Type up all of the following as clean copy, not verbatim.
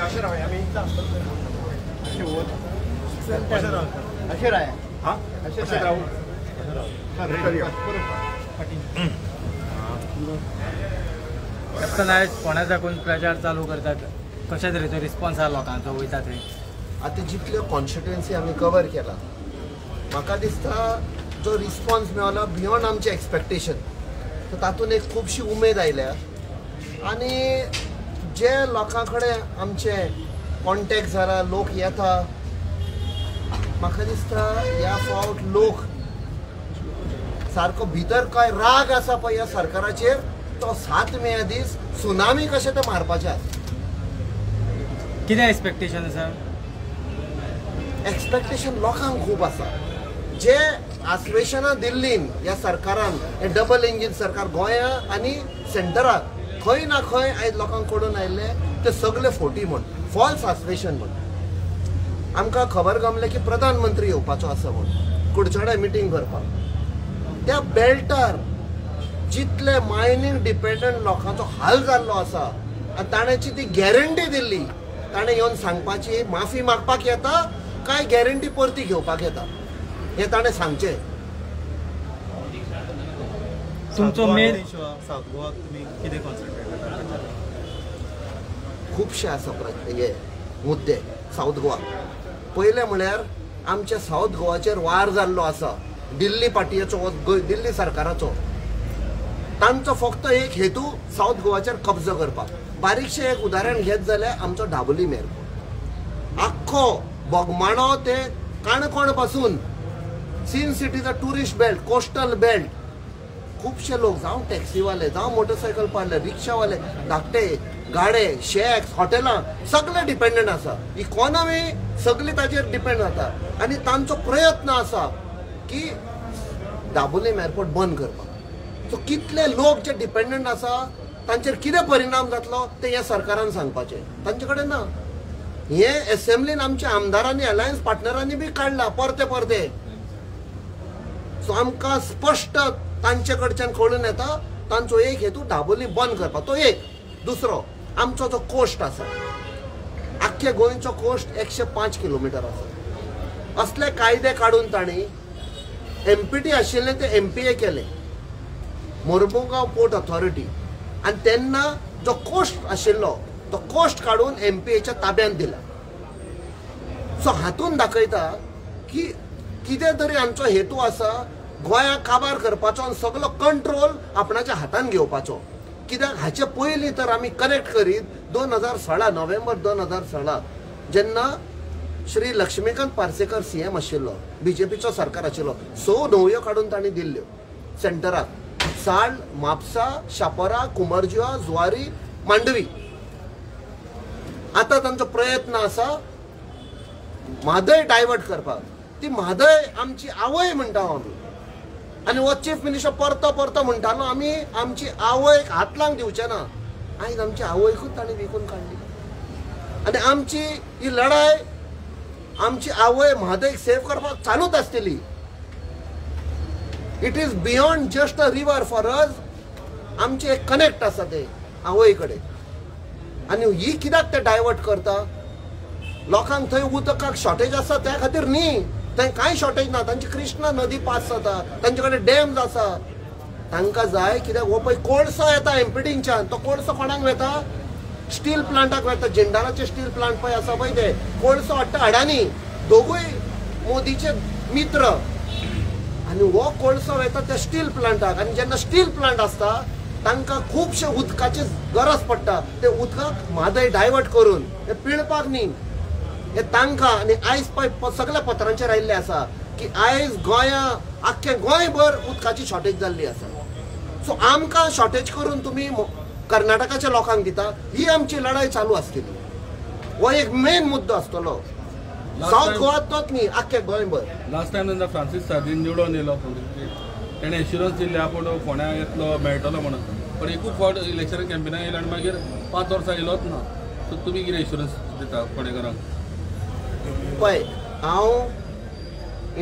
आज कोणा साकून प्रचार चालू करतात, कशा तरेचो रिस्पॉन्स आहा लोकांचो वयता थंय? आता जितल्यो कॉन्स्टिट्युएन्सी आमी कवर केला, म्हाका दिसता जो रिस्पॉन्स मेळ्ळो बियॉन्ड आमचे एक्सपेक्टेशन, तर तातूंत एक खुबशी उमेद आयल्या. आनी जे लोकां कडेन आमचे कॉन्टेक्ट जाला, लोक येता, म्हाका दिसता ह्या फावट लोक सारको भितर काय राग आसा पळय ह्या सरकाराचेर, तो 7 मे दीस सुनामी कशें ते मारपाचे आसा. कितें एक्सपेक्टेशन आसा? एक्सपेक्टेशन लोकांक खूब आसा. जे आश्वेशनां दिल्लीन ह्या सरकारान, हे डबल इंजीन सरकार गोंया आनी सेंटराक खंय ना खंय आयज लोकांक कळून आयिल्ले ते सगळे फोटी म्हण, फॉल्स आश्वेशन म्हण. आमकां खबर गमले की प्रधानमंत्री येवपाचो आसा म्हण कुडचडे मिटींग करपाक. त्या बेल्टार जितले मायनींग डिपेंडंट लोकांचो हाल जाल्लो आसा आनी ताणेची ती गॅरंटी दिल्ली, ताणें येवन सांगपाची माफी मागपाक येता काय गॅरंटी परती घेवपाक येता हे ताणें सांगचें. तुमचो मेन सावथ गोवाक तुमी कितें कॉन्सन्ट्रेट करता? खुबशे आसा हे मुद्दे सावथ गोवा. पयले म्हळ्यार आमच्या सावथ गोवाचेर वार जाल्लो आसा दिल्ली पाटयेचो, दिल्ली सरकाराचो. तांचो फक्त एक हेतू सावथ गोवाचेर कब्जो करपाक. बारीकशें एक उदाहरण घेत जाल्यार आमचो दाबोलीम एअरपोर्ट आख्खो बोगमाळो ते काणकोण पासून सीन सिटीचो टुरिस्ट बेल्ट, कोस्टल बेल्ट, खुबशे लोक जावं टॅक्सीवाले, जावं मोटरसायकल पाडले, रिक्षावाले, धाकटे गाडे, शॅक्स, हॉटेलां सगळे डिपेंडंट आसा. इकॉनॉमी सगळी ताचेर डिपेंड जाता. आनी तांचो प्रयत्न आसा की दाबोलीम एअरपोर्ट बंद करपाक. सो कितले लोक जे डिपेंडंट आसा तांचेर कितें परिणाम जातलो ते ह्या सरकारान सांगपाचें. तांचे कडेन ना. हे एसेंब्लीन आमच्या आमदारांनी, अलायन्स पार्टनरांनी बी काडला परते परते. सो आमकां स्पश्ट तांचे कडच्यान कळून येता तांचो एक हेतू दाबोली बंद करपाक. तो एक. दुसरो, आमचो जो कोस्ट आसा, आख्खे गोंयचो कोस्ट 105 किलोमिटर आसा. असले कायदे काडून तांणी MPT आशिल्ले ते MPA केले, मोर्मुगांव पोर्ट ऑथॉरिटी. आनी तेन्ना जो कोस्ट आशिल्लो तो कोस्ट काडून MPAच्या ताब्यांत दिला. सो हातून दाखयता की कितें तरी हांचो हेतू आसा गोंयाक काबार करपाचो आनी सगळो कंट्रोल आपणाच्या हातान घेवपाचो. कित्याक हाचे पयलीं तर आमी कनेक्ट करीत 2016 नोव्हेंबर 2016 जेन्ना श्री लक्ष्मीकांत पार्सेकर CM आशिल्लो, BJPचो सरकार आशिल्लो, 6 न्हंयो काडून तांणी दिल्ल्यो सेंटराक. साल, म्हापसा, शापोरा, कुमारजुआ, जुवारी, मांडवी. आता तांचो प्रयत्न आसा म्हादय डायवर्ट करपाक. ती म्हादय आमची आवय म्हणटा आमी. आनी हो चीफ मिनिस्टर परतो परतो म्हणटालो आमी आमची आवयक हात लावंक दिवचे ना. आयज आमची आवयकूच तांणी विकून काडली. आनी आमची ही लढाय आमची आवय म्हादयक सेव करपाक चालूच आसतली. It is beyond just a river for us. आमचे एक कनेक्ट आसा ते आवय कडेन. आनी ही कित्याक ते डायवर्ट करता? लोकांक थंय उदकाक शॉर्टेज आसा त्या खातीर न्ही. थंय कांय शॉर्टेज ना. तांची कृष्णा नदी पास जाता, तांचे कडेन डॅम्स आसा. तांकां जाय कित्याक हो पळय कोळसो येता MPTच्यान, तो कोळसो कोणाक वेता? स्टील प्लांटाक वेता. जिंडालाचे स्टील प्लांट पळय आसा पळय ते कोळसो हाडटा अडानी. दोगूय मोदीचे मित्र. आनी हो कोळसो वेता त्या स्टील प्लांटाक. आनी जेन्ना स्टील प्लांट आसता तांकां खुबशे उदकाची गरज पडटा. ते उदकाक म्हादय डायवर्ट करून हे पिळपाक न्ही, हे तांकां. आनी आयज पळय सगळ्या पत्रांचेर आयिल्लें आसा की आयज गोंया आख्खे गोंयभर उदकाची शॉर्टेज जाल्ली आसा. सो आमकां शॉर्टेज करून तुमी कर्नाटकाच्या लोकांक दिता. ही आमची लढाई चालू आसतली. हो एक मेन मुद्दो आसतलो सावथ गोवातोच न्ही, आख्खे गोंयभर. लास्ट टायम जेन्ना फ्रांसीस सार्दीन निवडून येयलो तेणें एश्युरन्स दिल्ली आपूण फोंड्या येतलो मेळटलो म्हणून. पण एकूच फावट इलेक्शन कॅम्पेनाक येयलो आनी मागीर 5 वर्सां येयलोच ना. सो तुमी कितें एश्युरन्स दिता फोंडेकारांक? पळय, हांव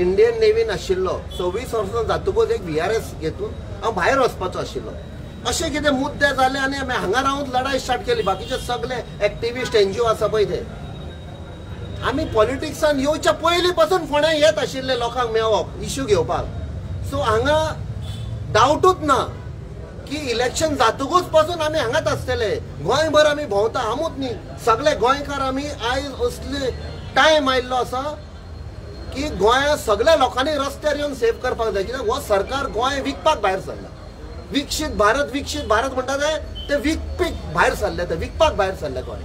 इंडियन नेवीन आशिल्लो. 26 वर्सां जातकूच एक VRS घेतून हांव भायर वचपाचो आशिल्लो. असे कितें मुद्दे जाले आनी आमी हांगा रावून लढाई स्टार्ट केली. बाकीचे सगळे एक्टिविस्ट एनजीओ आसा पळय ते आमी पॉलिटिक्सान येवच्या पयलीं पासून फोंड्या येत आशिल्ले लोकांक मेळप इश्यू घेवपाक. सो हांगा डावटूच ना की इलेक्शन जातकूच पासून आमी हांगाच आसतले. गोंयभर आमी भोंवता आमूच न्ही, सगळे गोंयकार आमी आयज असले टायम आयिल्लो आसा की गोंया सगळ्या लोकांनी रस्त्यार येवन सेव्ह करपाक जाय. कित्याक हो सरकार गोंय विकपाक भायर सरला. विकसीत भारत म्हणटा ते विकपीक भायर सरले, ते विकपाक भायर सरले गोंय.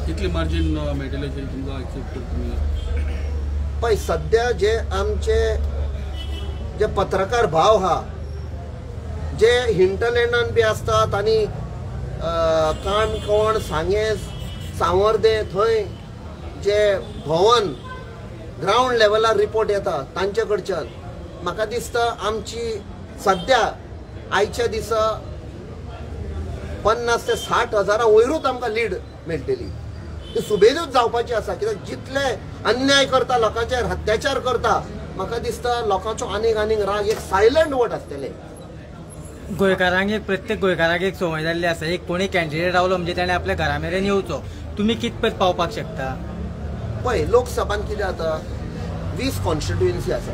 कितली मार्जिन मेळटले तुमकां एक्सेप्ट करता? पळय सध्या जे आमचे जे पत्रकार भाव आहा जे हिंटलँडान बी असतात आनी काणकोण सांगें सावर्डे थंय जे भवन ग्राउंड लेवलार रिपोर्ट येता तांचे कडच्यान म्हाका दिसता आमची सध्या आयच्या दिसा 50 ते 60 हजारा वयरूच आमकां लीड मेळटली. ती सुबेजूच जावपाची आसा. कित्याक जितले अन्याय करता लोकांचेर अत्याचार करता म्हाका दिसता लोकांचो आनीक राग एक सायलंट वोट आसतले. गोंयकारांक एक प्रत्येक गोंयकाराक एक संवय जाल्ली आसा, एक कोणी कॅन्डिडेट रावलो म्हणजे ताणें आपल्या घरा मेरेन येवचो. तुमी कितपत पावपाक शकता? पळय लोकसभान कितें जाता 20 कॉन्स्टिट्युएन्सी आसा.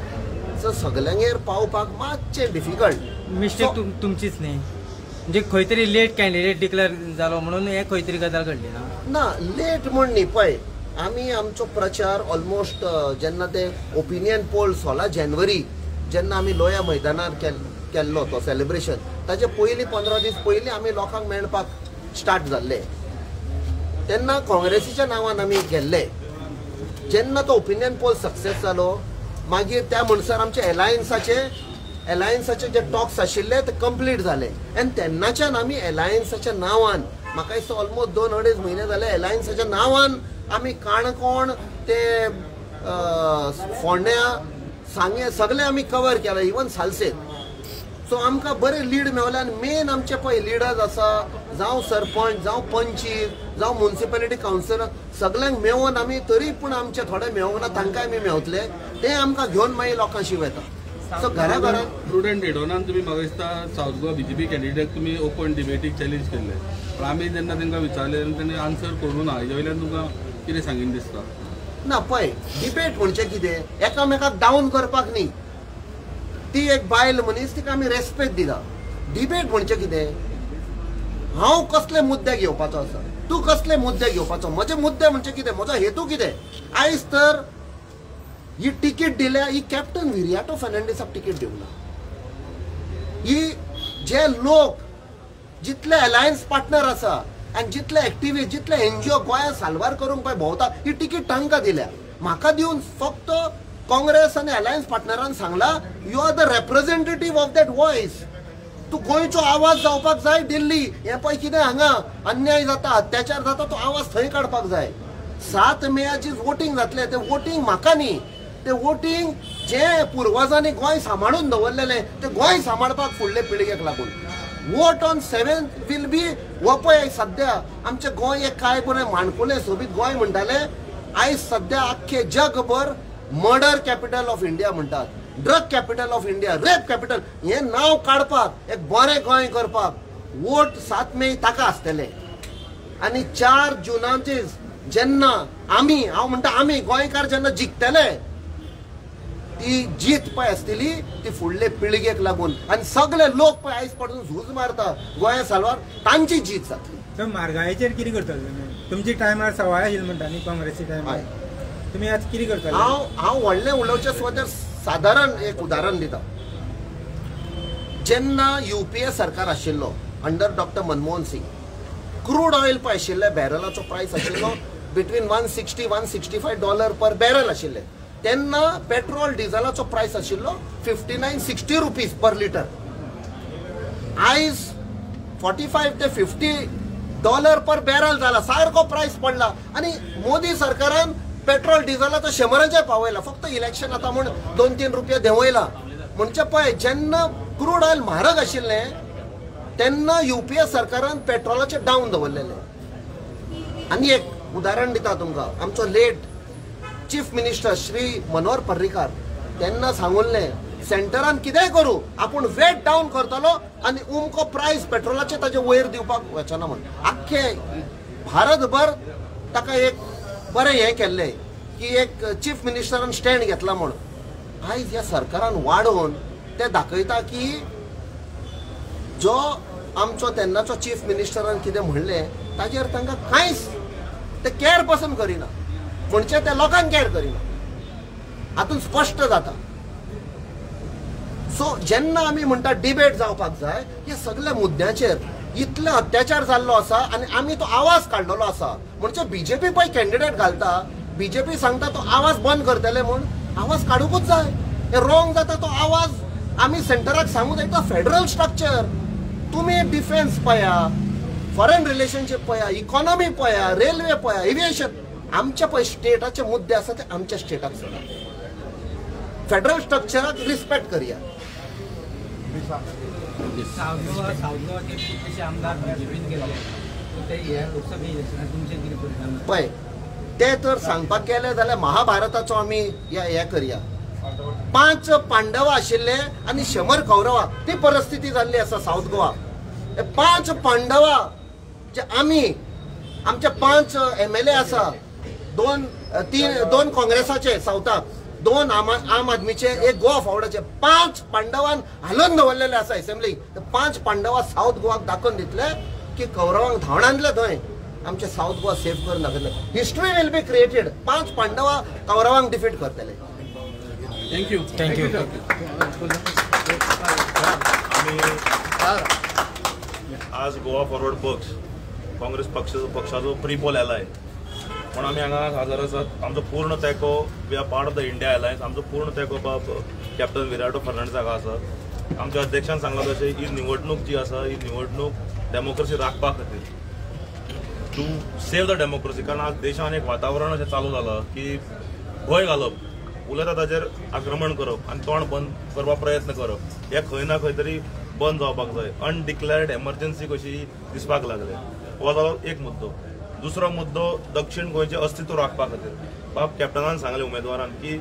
सो सगल्यांगेर पावपाक मातशें डिफिकल्ट. मिस्टेक तुमचीच न्ही, म्हणजे खंय तरी लेट कॅन्डिडेट डिक्लेअर जालो म्हणून हे खंय तरी गजाल घडली ना लेट म्हण न्ही. पळय आमी आमचो प्रचार ऑलमोस्ट जेन्ना ते ओपिनियन पोल 16 जानेवारी जेन्ना आमी लोया मैदानार केल्लो तो सेलिब्रेशन ताचे पयलीं 15 दीस पयलीं आमी लोकांक मेळपाक स्टार्ट जाल्ले. तेन्ना काँग्रेसीच्या नांवान आमी गेल्ले. जेन्ना तो ओपिनियन पोल सक्सेस जालो मागीर त्या म्हणसर आमचे एलायन्साचे जे टॉक्स आशिल्ले ते कंप्लीट जाले आनी तेन्नाच्यान आमी एलायन्साच्या नांवान म्हाका दिसता ऑलमोस्ट 2-2.5 म्हयने जाले एलायन्साच्या नांवान आमी काणकोण ते फोंड्या सांगे सगळे आमी कवर केला, इवन सालसेत. सो आमकां बरें लीड मेवलें. आनी मेन आमचे पळय लिडर्स आसा जावं सरपंच जावं पंचीस जावं म्युनिसिपॅलिटी कावन्सिलर सगळ्यांक मेळोन आमी तरी पूण आमचे थोडे मेळोंक ना तांकांय आमी मेवतले. ते आमकां घेवन मागीर लोकां शिव येता. सो घरा घरान प्रुडंट हेडोनान तुमी म्हाका दिसता सावथ गोवा BJP कॅन्डिडेट तुमी ओपन डिबेटीक चॅलेंज केल्ले, पण आमी जेन्ना तांकां विचारलें तांणी आन्सर करूं ना. हेजे वयल्यान तुमकां कितें सांगीन दिसता? ना पळय डिबेट म्हणजे कितें एकामेकाक डावन करपाक न्ही. ती एक बायल मनीस तिका आमी रेस्पेक्ट दिला. डिबेट म्हणजे कितें हांव कसले मुद्दे घेवपाचो आसा, तूं कसले मुद्दे घेवपाचो. म्हजे मुद्दे म्हणजे कितें, म्हजो हेतू कितें. आयज तर ही तिकीट दिल्या ही कॅप्टन विरियाटो फर्नांडीसाक तिकीट दिवंक ना. ही जे लोक जितले अलायन्स पार्टनर आसा आनी जितले एक्टिविस्ट जितले NGO गोंया साल्वार करूंक पळय भोंवता ही तिकीट तांकां दिल्या. म्हाका दिवन फक्त काँग्रेस आनी अलायन्स पार्टनरान सांगला you are the representative of that voice. तूं गोंयचो आवाज जावपाक जाय. दिल्ली हे पळय कितें हांगा अन्याय जाता अत्याचार जाता तो आवाज थंय काडपाक जाय. 7 मेची वोटींग जातलें तें वोटींग म्हाका न्ही, तें वोटींग जे पुर्वजांनी गोंय सांबाळून दवरलेलें तें गोंय सांबाळपाक फुडले पिळगेक लागून. वोट ऑन 7th वील बी हो पळय सध्या आमचें गोंय एक काय बरें माणकुलें सोबीत गोंय म्हणटाले. आयज सध्या आख्खे जगभर मर्डर कॅपिटल ऑफ इंडिया म्हणटात, drug capital of India, rape capital हें नांव काडपाक एक बरें गोंय करपाक वोट 7 मे ताका आसतले. आनी 4 जुनाचेर जेन्ना हांव म्हणटा आमी गोंयकार जेन्ना जिखतले ती जीत पळय आसतली ती फुडले पिळगेक लागून आनी सगळे लोक पळय आयज पडून झूज मारता गोंया साल्वार तांची जीत जातली. तर म्हारगायेचेर कितें करतले तुमी? तुमची टायमार सवाय आशिल्ली म्हणटा न्ही काँग्रेसी टायमार, तुमी आतां कितें करतले? हांव व्हडलें उलोवचे सुवातेर सादारण एक उदाहरण दिता. जेन्ना UPA सरकार आशिल्लो under doctor Manmohan Singh crude oil पळय आशिल्ले बॅरलाचो प्रायस आशिल्लो बिटवीन $160-165 पर बॅरल आशिल्ले. तेन्ना पेट्रोल डिझलाचो प्रायस आशिल्लो $59-60 पर लिटर. आयज $45 ते $50 पर बॅरल जाला. सारको प्रायस पडला आनी मोदी सरकारान पेट्रोल डिझलाचो 100 पावयला. फक्त इलेक्शन आतां म्हूण 2-3 रुपया देंवयला. म्हणजे पळय जेन्ना क्रूड ऑयल म्हारग आशिल्लें तेन्ना UPA सरकारान पेट्रोलाचे डावन दवरलेले. आनी एक उदाहरण दिता तुमकां. आमचो late chief minister Shri Manohar Parrikar तेन्ना सांगुल्लें सेंटरान कितेंय करू आपूण वेट डावन करतलो आनी उमको प्रायस पेट्रोलाचे ताजे वयर दिवपाक वचना म्हण आख्खे भारतभर ताका एक बरें हें केल्लें की एक चीफ मिनिस्टरान स्टँड घेतला म्हण आयज ह्या सरकारान वाडोवन ते दाखयता की जो आमचो तेन्नाचो चीफ मिनिस्टरान कितें म्हणलें ताजेर तांकां कांयच ते कॅर पसून करिना म्हणजे ते लोकांक कॅर करिना हातून स्पश्ट जाता. सो जेन्ना आमी म्हणटा डिबेट जावपाक जाय ह्या सगळ्या मुद्द्याचेर इतले अत्याचार जाल्लो आसा आनी आमी तो आवाज काडलेलो आसा म्हणजे बीजेपी पळय कॅन्डिडेट घालता बीजेपी सांगता तो आवाज बंद करतले म्हूण आवाज काडूकूच जाय. हे रॉंग जाता तो आवाज आमी सेंटराक सांगूक जाय. तो फेडरल स्ट्रक्चर तुम्ही डिफेन्स पळया फॉरेन रिलेशनशीप पळया इकॉनॉमी पळया रेल्वे पळया एव्हिएशन आमच्या पळय स्टेटाचे मुद्दे आसा ते आमच्या स्टेटाक सोडा. फेडरल स्ट्रक्चराक रिस्पेक्ट करया. पळय ते तर सांगपाक गेले जाल्यार महाभारताचो आमी हे करया. 5 पांडव आशिल्ले आनी 100 कौरवां ती परिस्थिती जाल्ली आसा साऊथ गोवा. 5 पांडवां जे आमी आमचे 5 MLA आसा 2 काँग्रेसाचे साऊथाक 2 आम आदमीचे 1 गोवा फॉरवर्डाचे 5 पांडवान हालोवन दवरलेले आसा असेंब्लीक. 5 पांडवां साऊथ गोवाक दाखोवन दितले की कौरवांक धांवण आणले थंय आमचे साऊथ गोवा सेफ करून दाखयतले. History will be created. 5 पांडवां कौरवांक डिफीट करतले. थँक्यू. आज गोवा फॉरवर्ड पक्ष काँग्रेस पक्षाचो प्रीपोल एलाय पण आमी हांगा हजर आसात. आमचो पूर्ण तेंको we are part of the India alliance. आमचो पूर्ण तेंको बाब कॅप्टन विराटो फर्नांडिसाक आसा. आमच्या अध्यक्षान सांगला तशें ही निवडणूक जी आसा ही निवडणूक डेमोक्रेसी राखपा खातीर टू सेव द डेमोक्रेसी. कारण आज देशान एक वातावरण अशें चालू जालां की भंय घालप उलयता ताचेर आक्रमण करप आनी तोंड बंद करपाक प्रयत्न करप हे खंय ना खंय तरी बंद जावपाक जाय. अनडिक्लेअर्ड एमर्जन्सी कशी दिसपाक लागले. हो जालो एक मुद्दो. दुसरो मुद्दो दक्षिण गोंयचें अस्तित्व राखपा खातीर बाब कॅप्टनान सांगलें उमेदवारान की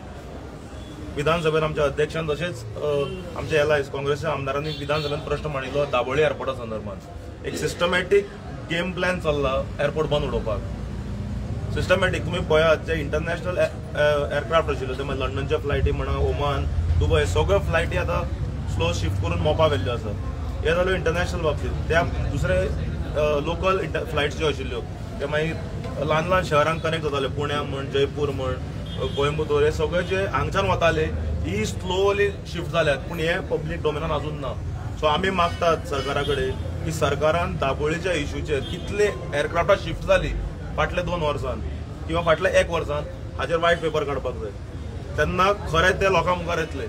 विधानसभेत आमच्या अध्यक्षान तशेंच आमच्या एलायन्स काँग्रेसच्या आमदारांनी विधानसभेत प्रश्न मांडिल्लो दाबोळी एअरपोर्टा संदर्भात. एक सिस्टमॅटीक गेम प्लॅन चल्ला एअरपोर्ट बंद उडोवपाक. सिस्टमॅटीक तुमी पळयात जे इंटरनॅशनल एअरक्राफ्ट आशिल्ले ते लंडनच्या फ्लायटी म्हणा ओमान दुबय सगळ्यो फ्लायटी आतां स्लो शिफ्ट करून मोपा व्हेल्ल्यो आसा. हे जाल्यो इंटरनॅशनल बाबतींत. त्या दुसरे लोकल फ्लायट्स ज्यो आशिल्ल्यो ते मागीर ल्हान ल्हान शहरांक कनेक्ट जाताले पुण्या म्हण जयपूर म्हण कोयंबतूर हे सगळे जे हांगच्यान वताले ही स्लोली शिफ्ट जाल्यात पूण हे पब्लीक डोमेनान अजून ना. सो आमी मागतात सरकारा कडेन की सरकारान दाबोळीच्या इश्यूचेर कितले एअरक्राफ्टां शिफ्ट जाली फाटल्या 2 वर्सान किंवा फाटल्या 1 वर्सान हाचेर व्हाईट पेपर काडपाक जाय. तेन्ना खरें ते लोकां मुखार येतले.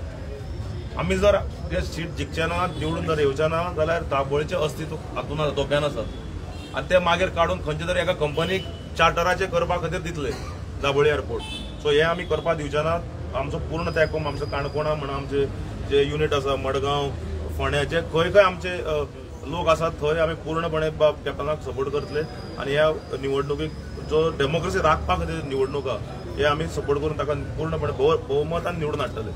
आमी जर ते सीट जिखचे ना निवडून जर येवचे ना जाल्यार दाबोळीचें अस्तित्व हातून धोक्यान आसा आनी ते मागीर काडून खंयचे तरी एका कंपनीक चार्टराचेर करपा खातीर दितले दाबोळी एअरपोर्ट. सो हे आमी करपाक दिवचे नात. आमचो पूर्ण तेंको आमचो काणकोणा म्हणून आमचे जे युनिट आसा मडगांव फोंड्याचे खंय खंय आमचे लोक आसात थंय आमी पूर्णपणे कॅप्टनाक सपोर्ट करतले आनी ह्या निवडणुकीक जो डेमोक्रेसी राखपा खातीर निवडणुका हे आमी सपोर्ट करून ताका पूर्णपणे भोवमतान निवडून हाडटले.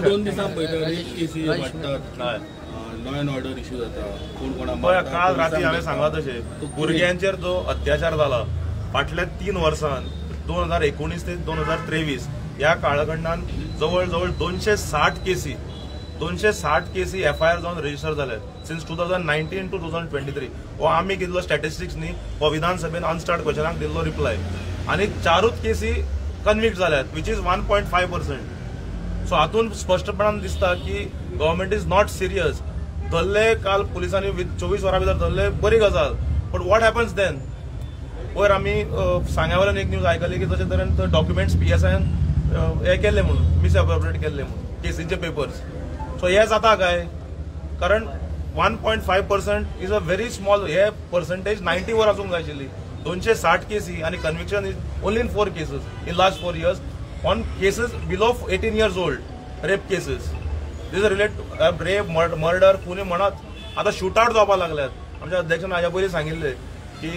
2 दिसां पयलीं केसी वाडटात लॉ एंड ऑर्डर इश्यू जाता कोण कोणा काल राती हांवें सांगला तशें भुरग्यांचेर जो अत्याचार जाला फाटल्या 3 वर्सान 2019 ते 2023 ह्या काळखंडान जवळ जवळ 260 केसी FIR जावन रजिस्टर जाल्यात सिन्स 2019 to 2023. हो आमी दिल्लो स्टॅटिस्टिक्स न्ही हो विधानसभेन अनस्टार्ट क्वेश्चनाक दिल्लो रिप्लाय आनी 4 केसी कन्विक्ट जाल्यात विच इज 1.5%. सो हातून स्पष्टपणान दिसता की गव्हर्मेंट इज नॉट सिरियस. धरले काल पुलिसांनी 24 वरां भितर धरले बरी गजाल बट वॉट हॅपन्स देन. वयर आमी सांग्यावयल्यान एक न्यूज आयकली की तशे तरेन डॉक्युमेंट्स PSIन हे केल्ले म्हणून मिसअप्रोप्रिएट केल्ले म्हणून केसीचे पेपर्स. सो हे जाता काय कारण 1.5% इज अ व्हेरी स्मॉल. हे पर्संटेज 90 वर आसूंक जाय आशिल्ली. 260 केसी आनी conviction is only in 4 cases in last 4 years on cases below 18 years old, rape cases. This is related rape, murder, Pune म्हणत आता शूटआउट जावपाक लागल्यात. आमच्या अध्यक्षान हाज्या पयलीं सांगिल्लें की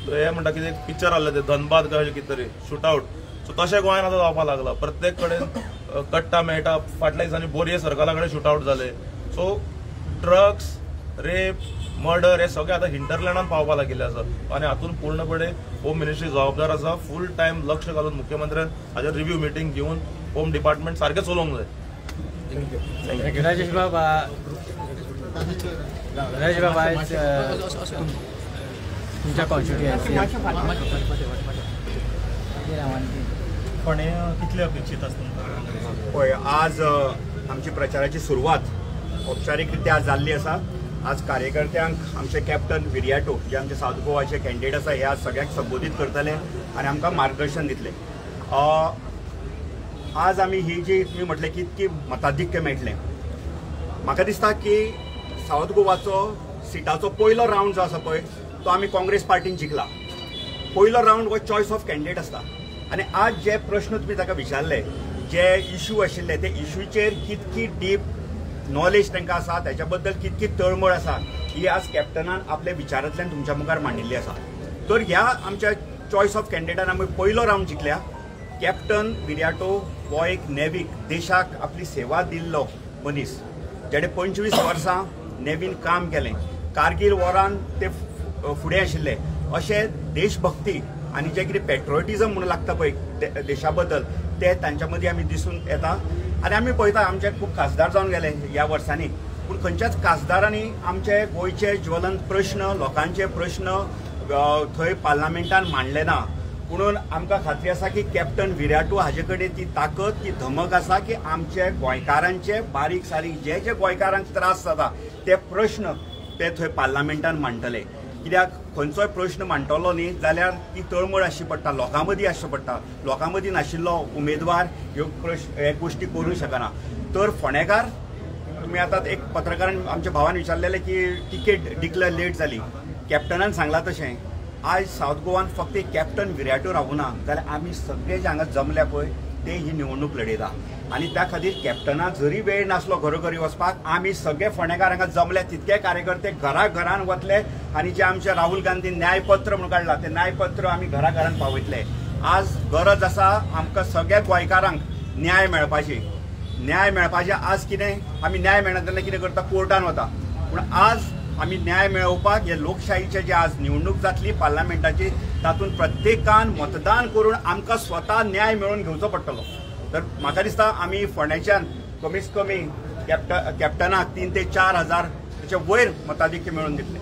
हे म्हणटा कितें पिक्चर आसलें ते धनबाद काय कितें तरी शूटआउट. सो तशें गोंयान आतां जावपाक लागला. प्रत्येक कडेन कट्टा मेळटा. फाटल्या दिसांनी बोरये सर्कला कडेन शूटआउट जाले. सो ड्रग्स, रेप, मर्डर हे सगळे आता हिंटरलँडान पावपाक लागिल्ले आसा आनी हातून पूर्णपणे होम मिनिस्ट्री जबाबदार आसा. फूल टायम लक्ष घालून मुख्यमंत्र्यान हाजेर रिव्ह्यू मिटींग घेवन होम डिपार्टमेंट सारकें चलोवंक जाय. राजेश बाबा तुमच्या कॉन्स्टिट्युएन्सी फोंडे कितले अपेक्षीत आसता? पळय, आज आमची प्रचाराची सुरवात औपचारीकरित्या जाल्ली आसा. आज कार्यकर्त्यांक आमचे कॅप्टन विरियाटो जे आमचे साऊथ गोवाचे कॅन्डिडेट आसा हे आज सगळ्यांक संबोधीत करतले आनी आमकां मार्गदर्शन दितले. आज आमी ही जी तुमी म्हटलें की इतकी मताधिक्य मेळटलें, म्हाका दिसता की साऊथ गोवाचो सिटाचो पयलो रावंड जो आसा पळय तो आमी काँग्रेस पार्टीन जिखला. पयलो रावंड हो चॉयस ऑफ कॅन्डिडेट आसता आनी आज जे प्रश्न तुमी ताका विचारले, जे इश्यू आशिल्ले ते इश्यूचेर कितकी डीप नॉलेज तांकां आसा, त्याच्या बद्दल कितकी तळमळ आसा ही आज कॅप्टनान आपल्या विचारांतल्यान तुमच्या मुखार मांडिल्ली आसा. तर ह्या आमच्या चॉयस ऑफ कॅन्डिडेटान आमी पयलो रावंड जिखल्या. कॅप्टन विरियाटो हो एक नेवीक देशाक आपली सेवा दिल्लो मनीस, जेणे 25 वर्सां नेवीन काम केलें. कारगील वॉरान ते फुडें आशिल्ले. अशें देशभक्ती आनी जे कितें पॅट्रियोटिझम म्हणून लागता पळय देशा बद्दल ते तांच्या मदीं आमी दिसून येता. आनी आमी पळयता आमचे खूब खासदार जावन गेले ह्या वर्सांनी, पूण खंयच्याच खासदारांनी आमचे गोंयचे ज्वलंत प्रश्न, लोकांचे प्रश्न थंय पार्लमेंटान मांडले ना. म्हणून आमकां खात्री आसा की कॅप्टन विराटो हाजे कडेन ती ताकद, ती धमक आसा की आमचे गोंयकारांचे बारीक सारीक जे जे गोंयकारांक त्रास जाता ते प्रश्न ते थंय पार्लमेंटान मांडटले. कित्याक खंयचोय प्रश्न मांडटलो न्ही जाल्यार ती तळमळ आसची पडटा, लोकां मदीं आसची पडटा. लोकां मदीं नाशिल्लो उमेदवार ह्यो हे गोश्टी करूंक शकना. तर फोंडेकार तुमी आतां एक पत्रकारान आमच्या भावान विचारलेले की टिकेट डिक्लेअर लेट जाली. कॅप्टनान सांगलां तशें आज साऊथ गोवान फक्त एक कॅप्टन विराटो रावना जाल्यार आमी सगळे जे हांगा जमल्या पळय ते ही निवडणूक लडयता. आनी त्या खातीर कॅप्टनाक जरी वेळ नासलो घरोघरी वचपाक, आमी सगळे फोंडेकार हांगा जमले. तितके कार्यकर्ते घराघरान वतले आनी जे आमचे राहुल गांधीन न्यायपत्र म्हणून काडला ते न्यायपत्र आमी घराघरान पावयतले. आज गरज आसा आमकां सगळ्या गोंयकारांक न्याय मेळपाची. न्याय मेळपाचें आज कितें आमी न्याय मेळना तेन्ना कितें करता, कोर्टान वता. पूण आज आमी न्याय मेळोवपाक हे लोकशाहीचे जे आज निवडणूक जातली पार्लमेंटाची तातूंत प्रत्येकान मतदान करून आमकां स्वता न्याय मेळोवन घेवचो पडटलो. तर म्हाका दिसता आमी फोंड्याच्यान कमीत कमी कॅप्टनाक 3 ते 4 हजार ताचे वयर मताधिक्य मेळोवन दितले.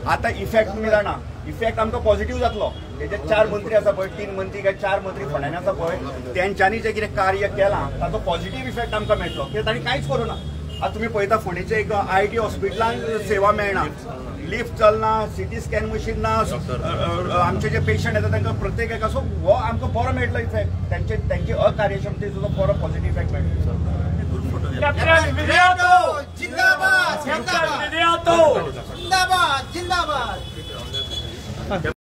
आता इफेक्ट तुमी जाणा, इफेक्ट आमकां पॉझिटिव्ह जातलो. तेजे 4 मंत्री आसा पळय, 3 मंत्री काय 4 मंत्री फोंड्यान आसा पळय, तेंच्यांनी जे कितें कार्य केलां ताचो पॉझिटिव्ह इफेक्ट आमकां मेळटलो. कित्याक तांणी कांयच करूना. आतां तुमी पळयता फोंडेचे एक IIT हॉस्पिटलान सेवा मेळना, लिफ्ट चलना, CT स्कॅन मशीन ना, आमचे जे पेशंट येता तांकां प्रत्येक एका. सो हो आमकां बरो मेळटलो इफेक्ट. तेंचे अकार्यक्षमतेचो बरो पॉझिटिव्ह इफेक्ट मेळटलो. जिंदाबाद जिंदाबाद जिंदाबाद जिंदाबाद.